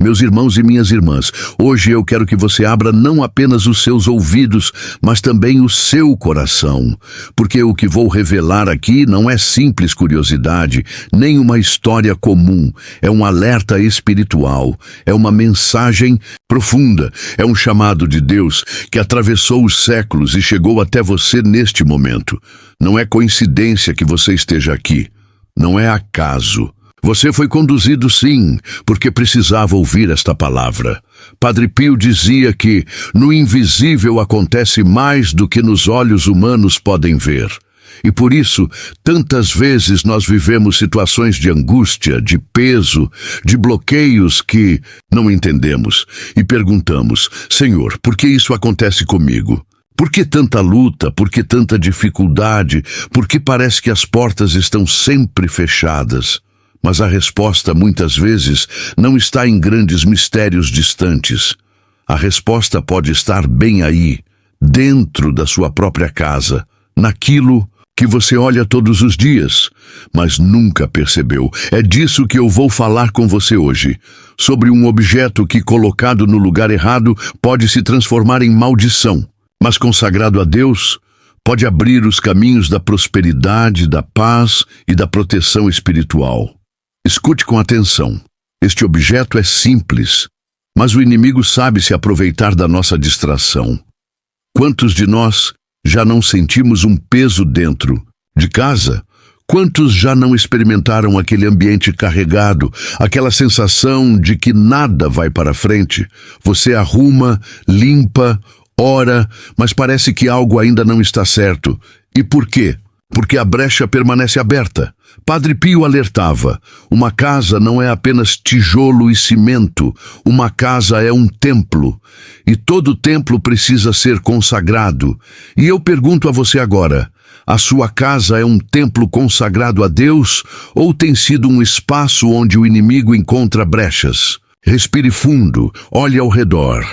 Meus irmãos e minhas irmãs, hoje eu quero que você abra não apenas os seus ouvidos, mas também o seu coração, porque o que vou revelar aqui não é simples curiosidade, nem uma história comum, é um alerta espiritual, é uma mensagem profunda, é um chamado de Deus que atravessou os séculos e chegou até você neste momento. Não é coincidência que você esteja aqui, não é acaso. Você foi conduzido sim, porque precisava ouvir esta palavra. Padre Pio dizia que no invisível acontece mais do que nos olhos humanos podem ver. E por isso, tantas vezes nós vivemos situações de angústia, de peso, de bloqueios que não entendemos. E perguntamos, Senhor, por que isso acontece comigo? Por que tanta luta? Por que tanta dificuldade? Por que parece que as portas estão sempre fechadas? Mas a resposta, muitas vezes, não está em grandes mistérios distantes. A resposta pode estar bem aí, dentro da sua própria casa, naquilo que você olha todos os dias, mas nunca percebeu. É disso que eu vou falar com você hoje, sobre um objeto que, colocado no lugar errado, pode se transformar em maldição, mas consagrado a Deus, pode abrir os caminhos da prosperidade, da paz e da proteção espiritual. Escute com atenção. Este objeto é simples, mas o inimigo sabe se aproveitar da nossa distração. Quantos de nós já não sentimos um peso dentro de casa? Quantos já não experimentaram aquele ambiente carregado, aquela sensação de que nada vai para frente? Você arruma, limpa, ora, mas parece que algo ainda não está certo. E por quê? Porque a brecha permanece aberta. Padre Pio alertava, uma casa não é apenas tijolo e cimento, uma casa é um templo, e todo templo precisa ser consagrado. E eu pergunto a você agora, a sua casa é um templo consagrado a Deus ou tem sido um espaço onde o inimigo encontra brechas? Respire fundo, olhe ao redor,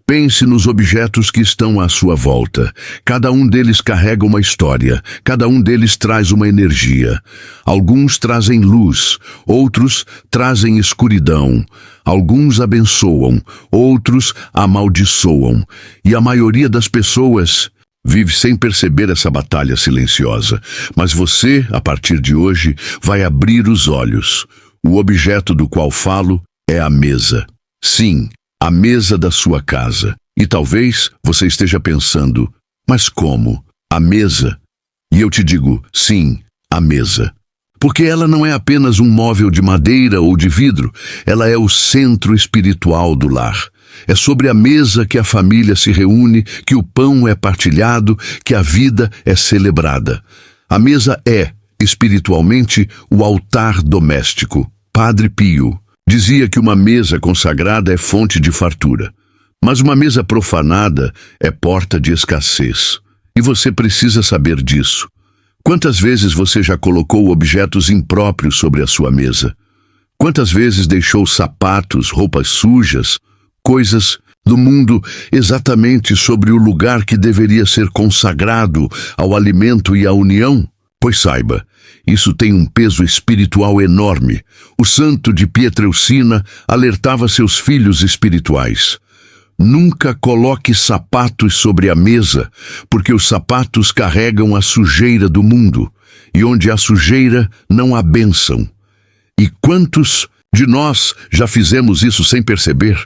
pense nos objetos que estão à sua volta. Cada um deles carrega uma história, cada um deles traz uma energia. Alguns trazem luz, outros trazem escuridão. Alguns abençoam, outros amaldiçoam. E a maioria das pessoas vive sem perceber essa batalha silenciosa. Mas você, a partir de hoje, vai abrir os olhos. O objeto do qual falo é a mesa. Sim, a mesa da sua casa. E talvez você esteja pensando, mas como? A mesa? E eu te digo, sim, a mesa. Porque ela não é apenas um móvel de madeira ou de vidro, ela é o centro espiritual do lar. É sobre a mesa que a família se reúne, que o pão é partilhado, que a vida é celebrada. A mesa é, espiritualmente, o altar doméstico. Padre Pio dizia que uma mesa consagrada é fonte de fartura, mas uma mesa profanada é porta de escassez. E você precisa saber disso. Quantas vezes você já colocou objetos impróprios sobre a sua mesa? Quantas vezes deixou sapatos, roupas sujas, coisas do mundo exatamente sobre o lugar que deveria ser consagrado ao alimento e à união? Pois saiba, isso tem um peso espiritual enorme. O santo de Pietrelcina alertava seus filhos espirituais. Nunca coloque sapatos sobre a mesa, porque os sapatos carregam a sujeira do mundo, e onde há sujeira não há bênção. E quantos de nós já fizemos isso sem perceber?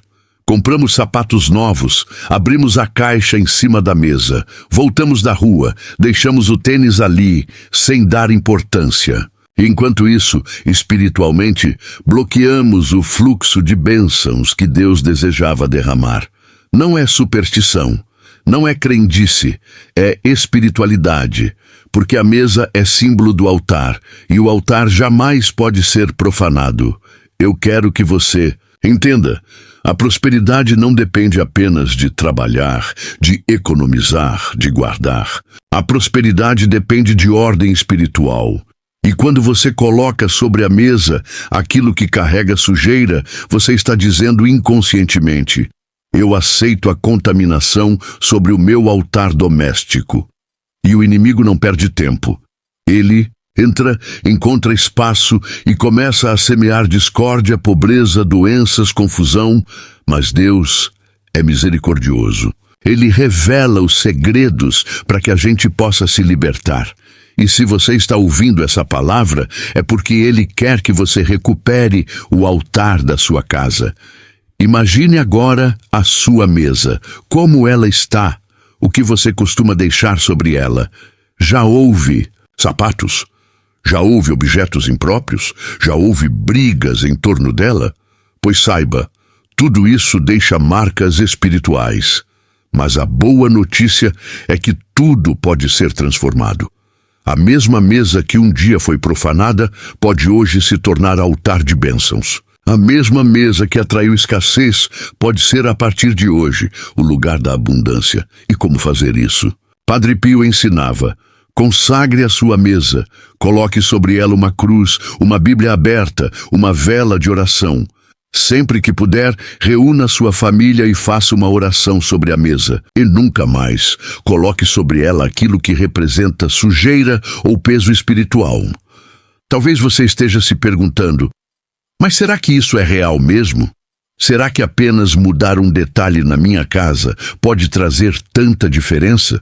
Compramos sapatos novos, abrimos a caixa em cima da mesa, voltamos da rua, deixamos o tênis ali, sem dar importância. Enquanto isso, espiritualmente, bloqueamos o fluxo de bênçãos que Deus desejava derramar. Não é superstição, não é crendice, é espiritualidade, porque a mesa é símbolo do altar, e o altar jamais pode ser profanado. Eu quero que você entenda. A prosperidade não depende apenas de trabalhar, de economizar, de guardar. A prosperidade depende de ordem espiritual. E quando você coloca sobre a mesa aquilo que carrega sujeira, você está dizendo inconscientemente, eu aceito a contaminação sobre o meu altar doméstico. E o inimigo não perde tempo. Ele Entra, encontra espaço e começa a semear discórdia, pobreza, doenças, confusão. Mas Deus é misericordioso. Ele revela os segredos para que a gente possa se libertar. E se você está ouvindo essa palavra, é porque Ele quer que você recupere o altar da sua casa. Imagine agora a sua mesa, como ela está, o que você costuma deixar sobre ela. Já houve sapatos? Já houve objetos impróprios? Já houve brigas em torno dela? Pois saiba, tudo isso deixa marcas espirituais. Mas a boa notícia é que tudo pode ser transformado. A mesma mesa que um dia foi profanada pode hoje se tornar altar de bênçãos. A mesma mesa que atraiu escassez pode ser a partir de hoje o lugar da abundância. E como fazer isso? Padre Pio ensinava: consagre a sua mesa, coloque sobre ela uma cruz, uma Bíblia aberta, uma vela de oração. Sempre que puder, reúna sua família e faça uma oração sobre a mesa. E nunca mais coloque sobre ela aquilo que representa sujeira ou peso espiritual. Talvez você esteja se perguntando: mas será que isso é real mesmo? Será que apenas mudar um detalhe na minha casa pode trazer tanta diferença?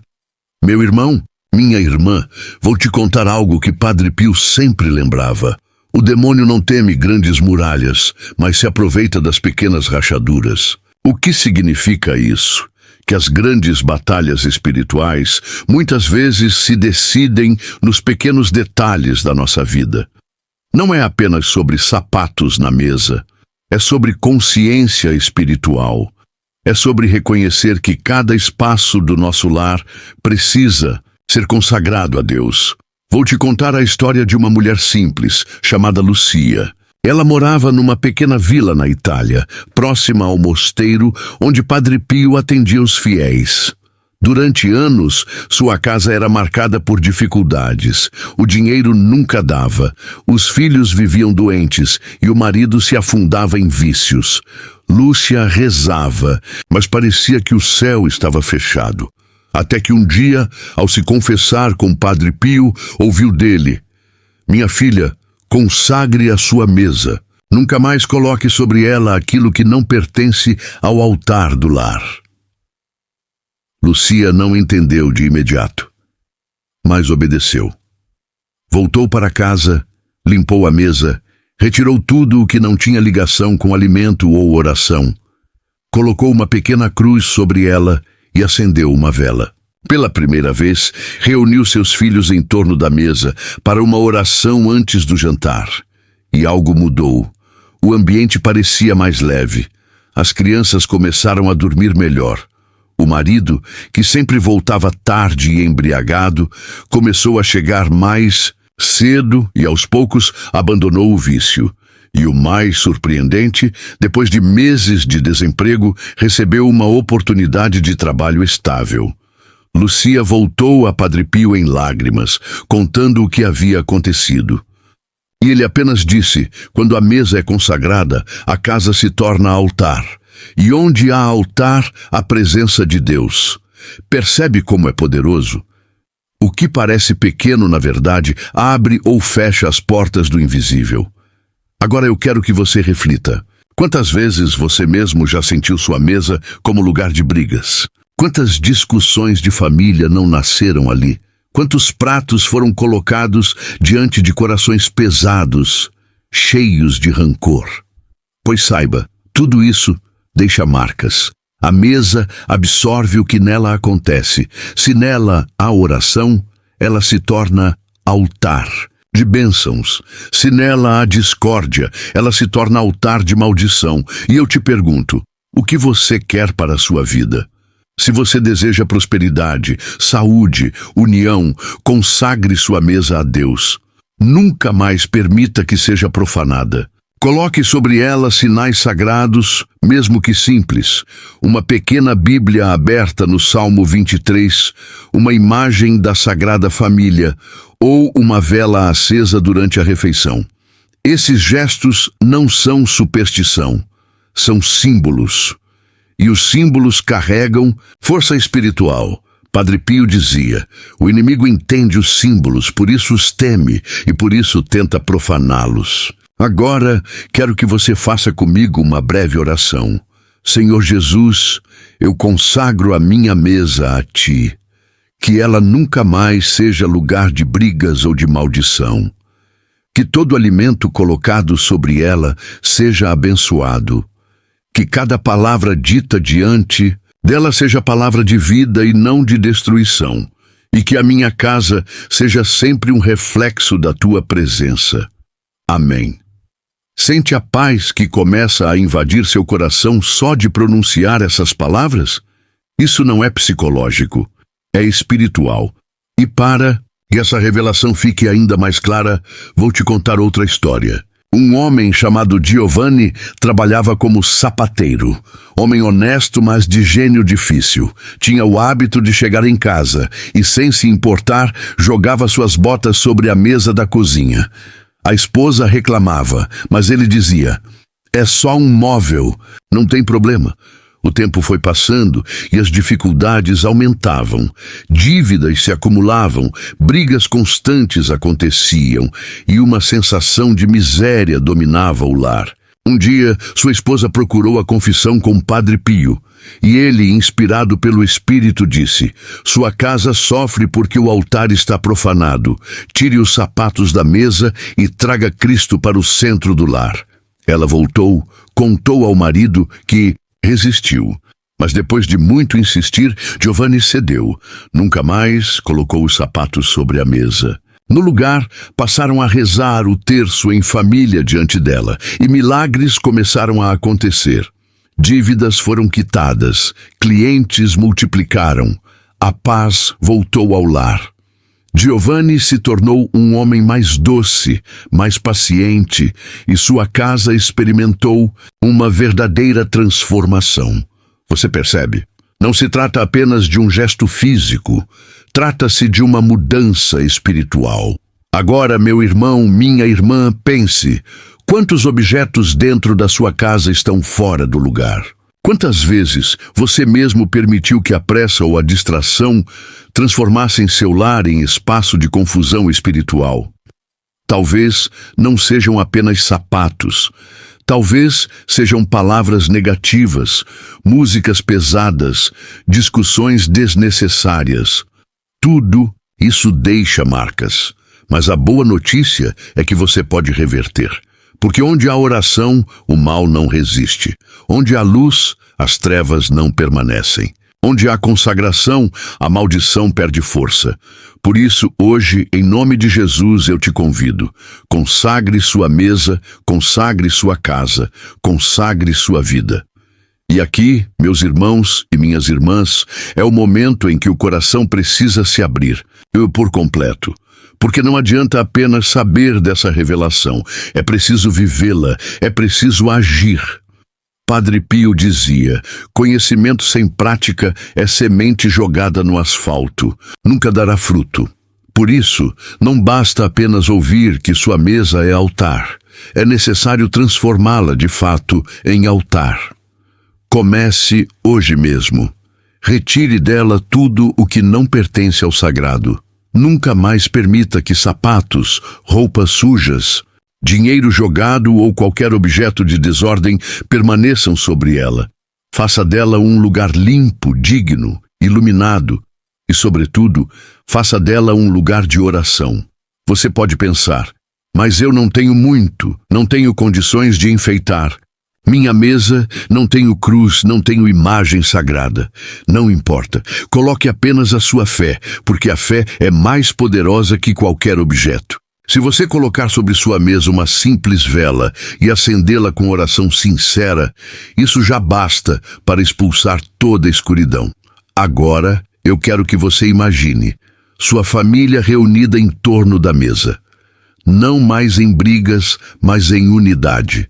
Meu irmão, minha irmã, vou te contar algo que Padre Pio sempre lembrava. O demônio não teme grandes muralhas, mas se aproveita das pequenas rachaduras. O que significa isso? Que as grandes batalhas espirituais muitas vezes se decidem nos pequenos detalhes da nossa vida. Não é apenas sobre sapatos na mesa, é sobre consciência espiritual. É sobre reconhecer que cada espaço do nosso lar precisa ser consagrado a Deus. Vou te contar a história de uma mulher simples, chamada Lucia. Ela morava numa pequena vila na Itália, próxima ao mosteiro onde Padre Pio atendia os fiéis. Durante anos, sua casa era marcada por dificuldades. O dinheiro nunca dava, os filhos viviam doentes e o marido se afundava em vícios. Lúcia rezava, mas parecia que o céu estava fechado. Até que um dia, ao se confessar com Padre Pio, ouviu dele: minha filha, consagre a sua mesa. Nunca mais coloque sobre ela aquilo que não pertence ao altar do lar. Lucia não entendeu de imediato, mas obedeceu. Voltou para casa, limpou a mesa, retirou tudo o que não tinha ligação com alimento ou oração, colocou uma pequena cruz sobre ela e acendeu uma vela. Pela primeira vez, reuniu seus filhos em torno da mesa para uma oração antes do jantar. E algo mudou. O ambiente parecia mais leve. As crianças começaram a dormir melhor. O marido, que sempre voltava tarde e embriagado, começou a chegar mais cedo e, aos poucos, abandonou o vício. E o mais surpreendente, depois de meses de desemprego, recebeu uma oportunidade de trabalho estável. Lucia voltou a Padre Pio em lágrimas, contando o que havia acontecido. E ele apenas disse: quando a mesa é consagrada, a casa se torna altar. E onde há altar, a presença de Deus. Percebe como é poderoso? O que parece pequeno, na verdade, abre ou fecha as portas do invisível. Agora eu quero que você reflita. Quantas vezes você mesmo já sentiu sua mesa como lugar de brigas? Quantas discussões de família não nasceram ali? Quantos pratos foram colocados diante de corações pesados, cheios de rancor? Pois saiba, tudo isso deixa marcas. A mesa absorve o que nela acontece. Se nela há oração, ela se torna altar de bênçãos. Se nela há discórdia, ela se torna altar de maldição. E eu te pergunto, o que você quer para a sua vida? Se você deseja prosperidade, saúde, união, consagre sua mesa a Deus. Nunca mais permita que seja profanada. Coloque sobre ela sinais sagrados, mesmo que simples. Uma pequena Bíblia aberta no Salmo 23, uma imagem da Sagrada Família ou uma vela acesa durante a refeição. Esses gestos não são superstição, são símbolos. E os símbolos carregam força espiritual, Padre Pio dizia: o inimigo entende os símbolos, por isso os teme e por isso tenta profaná-los. Agora, quero que você faça comigo uma breve oração. Senhor Jesus, eu consagro a minha mesa a Ti. Que ela nunca mais seja lugar de brigas ou de maldição. Que todo alimento colocado sobre ela seja abençoado. Que cada palavra dita diante dela seja palavra de vida e não de destruição, e que a minha casa seja sempre um reflexo da Tua presença. Amém. Sente a paz que começa a invadir seu coração só de pronunciar essas palavras? Isso não é psicológico, é espiritual. E para que essa revelação fique ainda mais clara, vou te contar outra história. Um homem chamado Giovanni trabalhava como sapateiro. Homem honesto, mas de gênio difícil. Tinha o hábito de chegar em casa e, sem se importar, jogava suas botas sobre a mesa da cozinha. A esposa reclamava, mas ele dizia: é só um móvel, não tem problema. O tempo foi passando e as dificuldades aumentavam. Dívidas se acumulavam, brigas constantes aconteciam e uma sensação de miséria dominava o lar. Um dia, sua esposa procurou a confissão com Padre Pio e ele, inspirado pelo Espírito, disse: sua casa sofre porque o altar está profanado. Tire os sapatos da mesa e traga Cristo para o centro do lar. Ela voltou, contou ao marido que resistiu, mas depois de muito insistir, Giovanni cedeu. Nunca mais colocou os sapatos sobre a mesa. No lugar, passaram a rezar o terço em família diante dela, e milagres começaram a acontecer. Dívidas foram quitadas, clientes multiplicaram, a paz voltou ao lar. Giovanni se tornou um homem mais doce, mais paciente, e sua casa experimentou uma verdadeira transformação. Você percebe? Não se trata apenas de um gesto físico, trata-se de uma mudança espiritual. Agora, meu irmão, minha irmã, pense: quantos objetos dentro da sua casa estão fora do lugar? Quantas vezes você mesmo permitiu que a pressa ou a distração transformassem seu lar em espaço de confusão espiritual? Talvez não sejam apenas sapatos. Talvez sejam palavras negativas, músicas pesadas, discussões desnecessárias. Tudo isso deixa marcas. Mas a boa notícia é que você pode reverter. Porque onde há oração, o mal não resiste. Onde há luz, as trevas não permanecem. Onde há consagração, a maldição perde força. Por isso, hoje, em nome de Jesus, eu te convido. Consagre sua mesa, consagre sua casa, consagre sua vida. E aqui, meus irmãos e minhas irmãs, é o momento em que o coração precisa se abrir, por completo. Porque não adianta apenas saber dessa revelação, é preciso vivê-la, é preciso agir. Padre Pio dizia: conhecimento sem prática é semente jogada no asfalto, nunca dará fruto. Por isso, não basta apenas ouvir que sua mesa é altar, é necessário transformá-la de fato em altar. Comece hoje mesmo. Retire dela tudo o que não pertence ao sagrado. Nunca mais permita que sapatos, roupas sujas, dinheiro jogado ou qualquer objeto de desordem permaneçam sobre ela. Faça dela um lugar limpo, digno, iluminado e, sobretudo, faça dela um lugar de oração. Você pode pensar: mas eu não tenho muito, não tenho condições de enfeitar. Minha mesa não tenho cruz, não tenho imagem sagrada. Não importa, coloque apenas a sua fé, porque a fé é mais poderosa que qualquer objeto. Se você colocar sobre sua mesa uma simples vela e acendê-la com oração sincera, isso já basta para expulsar toda a escuridão. Agora, eu quero que você imagine sua família reunida em torno da mesa. Não mais em brigas, mas em unidade.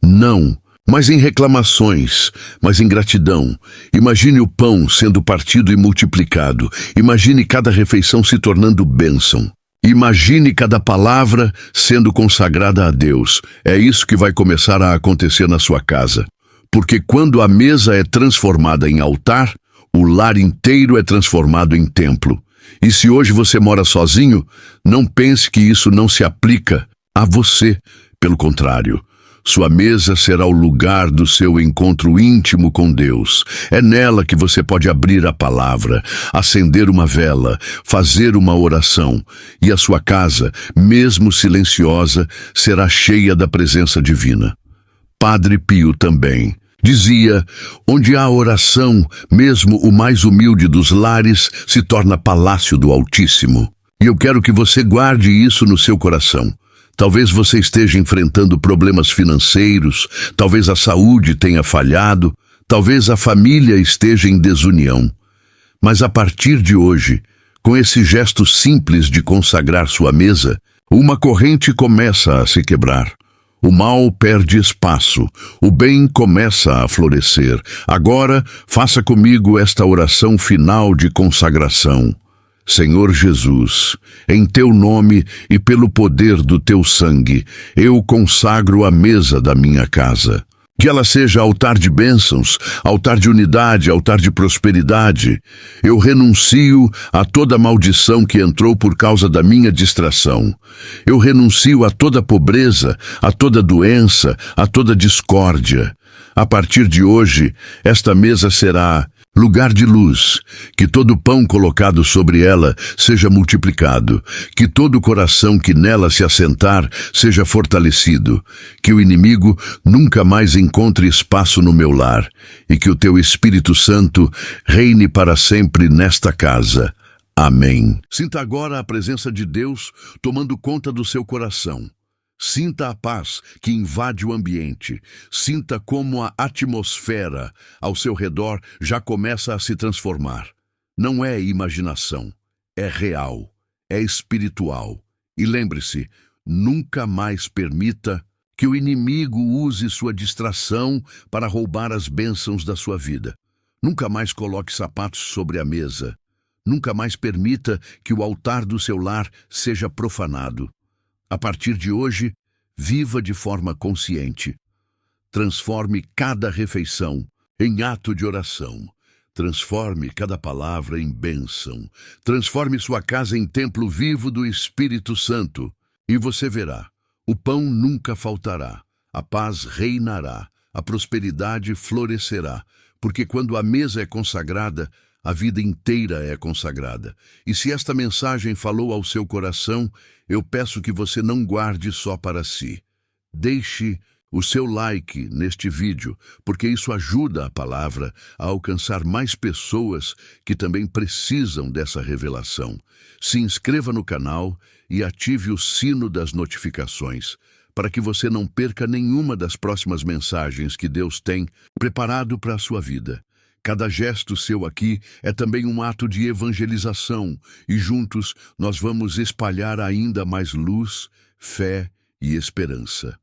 Não mas em reclamações, mas em gratidão. Imagine o pão sendo partido e multiplicado. Imagine cada refeição se tornando bênção. Imagine cada palavra sendo consagrada a Deus. É isso que vai começar a acontecer na sua casa. Porque quando a mesa é transformada em altar, o lar inteiro é transformado em templo. E se hoje você mora sozinho, não pense que isso não se aplica a você. Pelo contrário, sua mesa será o lugar do seu encontro íntimo com Deus. É nela que você pode abrir a palavra, acender uma vela, fazer uma oração. E a sua casa, mesmo silenciosa, será cheia da presença divina. Padre Pio também dizia: onde há oração, mesmo o mais humilde dos lares se torna palácio do Altíssimo. E eu quero que você guarde isso no seu coração. Talvez você esteja enfrentando problemas financeiros, talvez a saúde tenha falhado, talvez a família esteja em desunião. Mas a partir de hoje, com esse gesto simples de consagrar sua mesa, uma corrente começa a se quebrar. O mal perde espaço, o bem começa a florescer. Agora, faça comigo esta oração final de consagração. Senhor Jesus, em teu nome e pelo poder do teu sangue, eu consagro a mesa da minha casa. Que ela seja altar de bênçãos, altar de unidade, altar de prosperidade. Eu renuncio a toda maldição que entrou por causa da minha distração. Eu renuncio a toda pobreza, a toda doença, a toda discórdia. A partir de hoje, esta mesa será lugar de luz, que todo pão colocado sobre ela seja multiplicado, que todo coração que nela se assentar seja fortalecido, que o inimigo nunca mais encontre espaço no meu lar, e que o teu Espírito Santo reine para sempre nesta casa. Amém. Sinta agora a presença de Deus tomando conta do seu coração. Sinta a paz que invade o ambiente. Sinta como a atmosfera ao seu redor já começa a se transformar. Não é imaginação, é real, é espiritual. E lembre-se, nunca mais permita que o inimigo use sua distração para roubar as bênçãos da sua vida. Nunca mais coloque sapatos sobre a mesa. Nunca mais permita que o altar do seu lar seja profanado. A partir de hoje, viva de forma consciente. Transforme cada refeição em ato de oração. Transforme cada palavra em bênção. Transforme sua casa em templo vivo do Espírito Santo. E você verá, o pão nunca faltará, a paz reinará, a prosperidade florescerá, porque quando a mesa é consagrada, a vida inteira é consagrada. E se esta mensagem falou ao seu coração, eu peço que você não guarde só para si. Deixe o seu like neste vídeo, porque isso ajuda a palavra a alcançar mais pessoas que também precisam dessa revelação. Se inscreva no canal e ative o sino das notificações, para que você não perca nenhuma das próximas mensagens que Deus tem preparado para a sua vida. Cada gesto seu aqui é também um ato de evangelização e juntos nós vamos espalhar ainda mais luz, fé e esperança.